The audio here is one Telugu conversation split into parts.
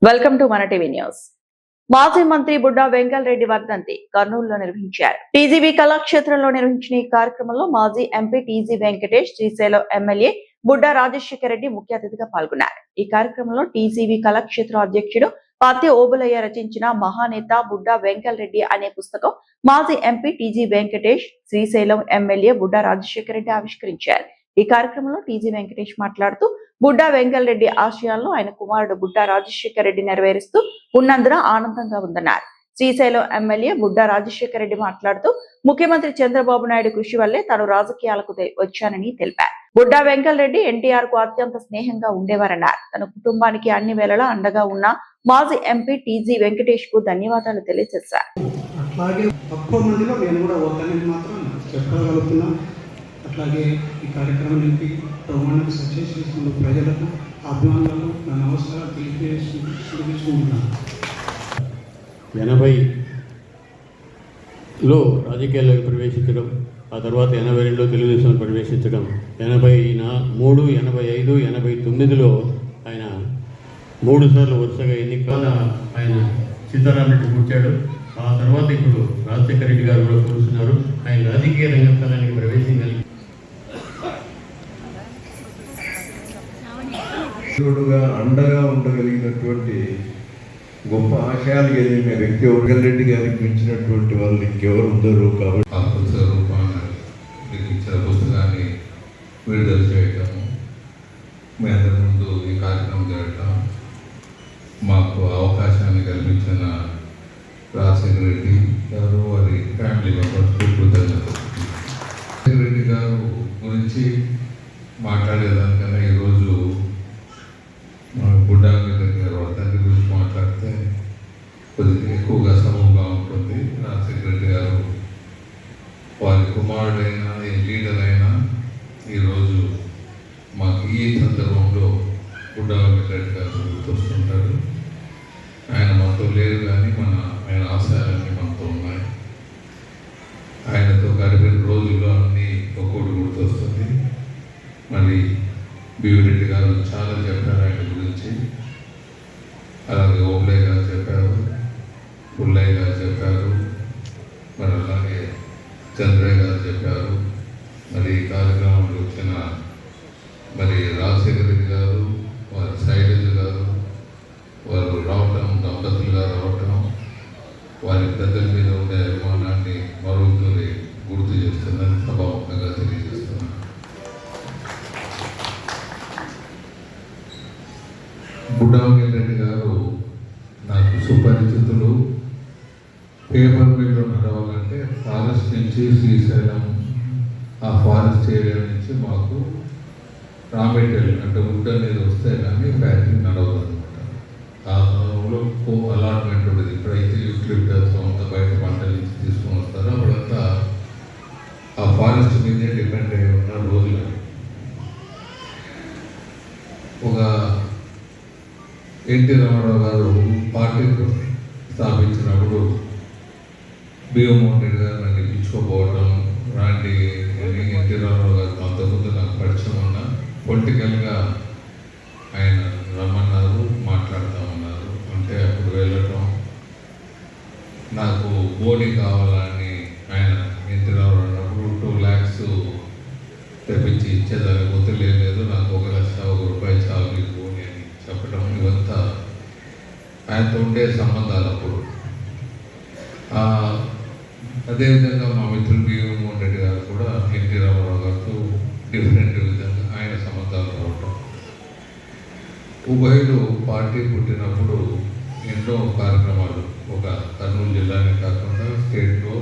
వెల్కమ్ టు మన టీవీ న్యూస్. మాజీ మంత్రి బుడ్డా వెంకల్ రెడ్డి వర్ధంతి కర్నూలులో నిర్వహించారు. టీజీవీ కళాక్షేత్రంలో నిర్వహించిన ఈ కార్యక్రమంలో మాజీ MP TG Venkatesh, Srisailam MLA Budda Rajasekhara Reddy ముఖ్య అతిథిగా పాల్గొన్నారు. ఈ కార్యక్రమంలో టీజీవీ కళాక్షేత్ర అధ్యక్షుడు పత్తి ఓబులయ్య రచించిన మహానేత బుడ్డా వెంకల్ రెడ్డి అనే పుస్తకం మాజీ MP TG Venkatesh, Srisailam MLA Budda Rajasekhara Reddy ఆవిష్కరించారు. ఈ కార్యక్రమంలో టీజీ వెంకటేష్ మాట్లాడుతూ బుడ్డా వెంకల్ రెడ్డి ఆశయాలను ఆయన కుమారుడు బుడ్డా రాజశేఖర రెడ్డి నెరవేరుస్తూ ఉన్నందున ఆనందంగా ఉందన్నారు. శ్రీశైలం ఎమ్మెల్యే బుడ్డా రాజశేఖర రెడ్డి మాట్లాడుతూ ముఖ్యమంత్రి చంద్రబాబు నాయుడు కృషి వల్లే తాను రాజకీయాలకు వచ్చానని తెలిపారు. బుడ్డా వెంకల్ రెడ్డి ఎన్టీఆర్ కు అత్యంత స్నేహంగా ఉండేవారన్నారు. తన కుటుంబానికి అన్ని వేళలా అండగా ఉన్న మాజీ ఎంపీ టీజీ వెంకటేష్ కు ధన్యవాదాలు తెలియజేశారు. అట్లాగే ఈ కార్యక్రమానికి ప్రమాణానికి సక్సెస్ చేసిన ప్రజలకు, అభిమానులకు నా నమస్కారాలు తెలియజేసుకుంటున్నాను. 80లో రాజకీయాల్లోకి ప్రవేశించడం, ఆ తర్వాత 82లో తెలుగుదేశంలో ప్రవేశించడం, 83, 85, 89లో ఆయన 3 సార్లు వరుసగా ఎన్నికల ఆయన సీతారామరెడ్డి కూర్చాడు. ఆ తర్వాత ఇప్పుడు రాజశేఖర రెడ్డి గారు కూడా కూర్చున్నారు. ఆయన రాజకీయ రంగస్థలానికి ప్రవేశించాలి. అండగా ఉండగలిగినటువంటి గొప్ప ఆశయాలు కలిగిన వ్యక్తి వెంకల్ రెడ్డి గారికి మించినటువంటి వాళ్ళు ఇంకెవరు ఉండరు. కాబట్టి ఆ పుస్తక రూపాన్ని ఇచ్చిన పుస్తకాన్ని విడుదల చేయటము, మీ అందరి ముందు ఈ కార్యక్రమం జరగటం, మాకు అవకాశాన్ని కల్పించిన రాజశేఖర రెడ్డి గారు, వారి ఫ్యామిలీ మెంబర్స్ కృతజ్ఞతలు. రాజశేఖర రెడ్డి గారు గురించి మాట్లాడేదానికన్నా ఈరోజు బుడ్డా వెంకటరెడ్డి గారు వర్ధంతి గురించి మాట్లాడితే కొద్దిగా ఎక్కువగా సబబుగా ఉంటుంది. రాజశేఖర రెడ్డి గారు వారి కుమారుడైనా, ఏ లీడర్ అయినా ఈరోజు మాకు ఈ సందర్భంలో బుడ్డా వెంకటరెడ్డి గారు గుర్తొస్తుంటారు. ఆయన మనతో లేరు కానీ ఆయన ఆశయాలన్నీ మనతో ఉన్నాయి. ఆయనతో గడిపిన రోజుల్లో అన్నీ ఒక్కోటి గుర్తొస్తుంది. మరి బీవిరెడ్డి గారు చాలా చెప్పారు ఆయన గురించి. అలాగే ఓబులయ్య గారు చెప్పారు, పుల్లయ్య గారు చెప్పారు, మరి అలాగే చంద్రయ్య గారు చెప్పారు. మరి ఈ కార్యక్రమంలో వచ్చిన మరి రాజశేఖర రెడ్డి గారు, వారి శైలజ గారు, వారు రావటం, దంపతులుగా రావటం, వారి పెద్దల మీద ఉండే అభిమానాన్ని మరొకరి గుర్తు చేస్తుందని సభాముఖంగా తెలియజేస్తున్నాను. బుడ్డా వెంకల్ రెడ్డి గారు నాకు సుపరిచితులు. పేపర్ మిల్లు నడవాలంటే ఫారెస్ట్ నుంచి శ్రీశైలం, ఆ ఫారెస్ట్ ఏరియా నుంచి మాకు రా మెటీరియల్ అంటే వుడ్ అనేది వస్తే కానీ ఫ్యాక్టరీ నడవదు అనమాట. ఆ సమయంలో అలాట్మెంట్ ఉండేది. ఇప్పుడైతే యూటిలిటీస్ అంతా బయట పంటల నుంచి తీసుకొని వస్తారు. అప్పుడంతా ఆ ఫారెస్ట్ మీదే డిపెండ్ అయి ఉన్న రోజులు. ఒక ఎన్టీ రామారావు గారు పార్టీ స్థాపించినప్పుడు భీమమోహన్ రెడ్డి గారు నన్ను పిలుచుకోపోవడం, రాండి అని ఎన్టీ రామారావు గారు అంతకుముందు నాకు పరిచయం ఉన్నా. పొలిటికల్గా ఆయన రమ్మన్నారు, మాట్లాడతామన్నారు. అంటే అప్పుడు వెళ్ళటం, నాకు బోడీ కావాలని ఆయన ఎన్టీ రామారావు అన్నప్పుడు 2 lakhs తెప్పించి ఇచ్చేదానికి పోతే లేదు, నాకు 1 లక్ష 1 రూపాయి చాలు మీకు అని చెప్పడం. ఇవంతా ఆయనతో ఉండే సంబంధాలు అప్పుడు. అదేవిధంగా మా మిత్రులు భీమమోహన్ రెడ్డి గారు కూడా ఎన్టీ రామారావు గారితో డిఫరెంట్ విధంగా ఆయన సంబంధాలు రావటం. ఉభయులు పార్టీ పుట్టినప్పుడు ఎన్నో కార్యక్రమాలు, ఒక కర్నూలు జిల్లానే కాకుండా స్టేట్లో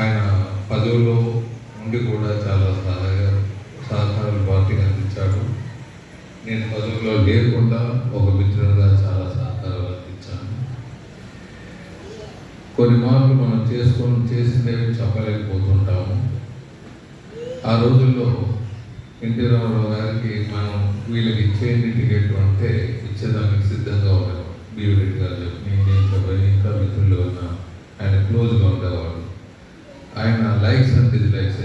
ఆయన పదవిలో ఉండి కూడా చాలా సహకారాలు పార్టీకి అందించాడు. నేను పదవిలో లేకుండా ఒక మిత్రుడుగా చాలా సహకారాలు అందించాను. కొన్ని మార్లు మనం చేసిందేవి చెప్పలేకపోతుంటాము. ఆ రోజుల్లో ఎన్టీ రామారావు గారికి మనం వీళ్ళకి ఇచ్చేయండి టికెట్ అంటే ఇచ్చేదానికి సిద్ధంగా ఉన్నాం. బీవిరెడ్డి గారు చెప్పి ఇంకా మిత్రులు ఉన్న ఆయన క్లోజ్గా ఉండేవాడు. ఆయన లైక్స్ అండ్ డిస్లైక్స్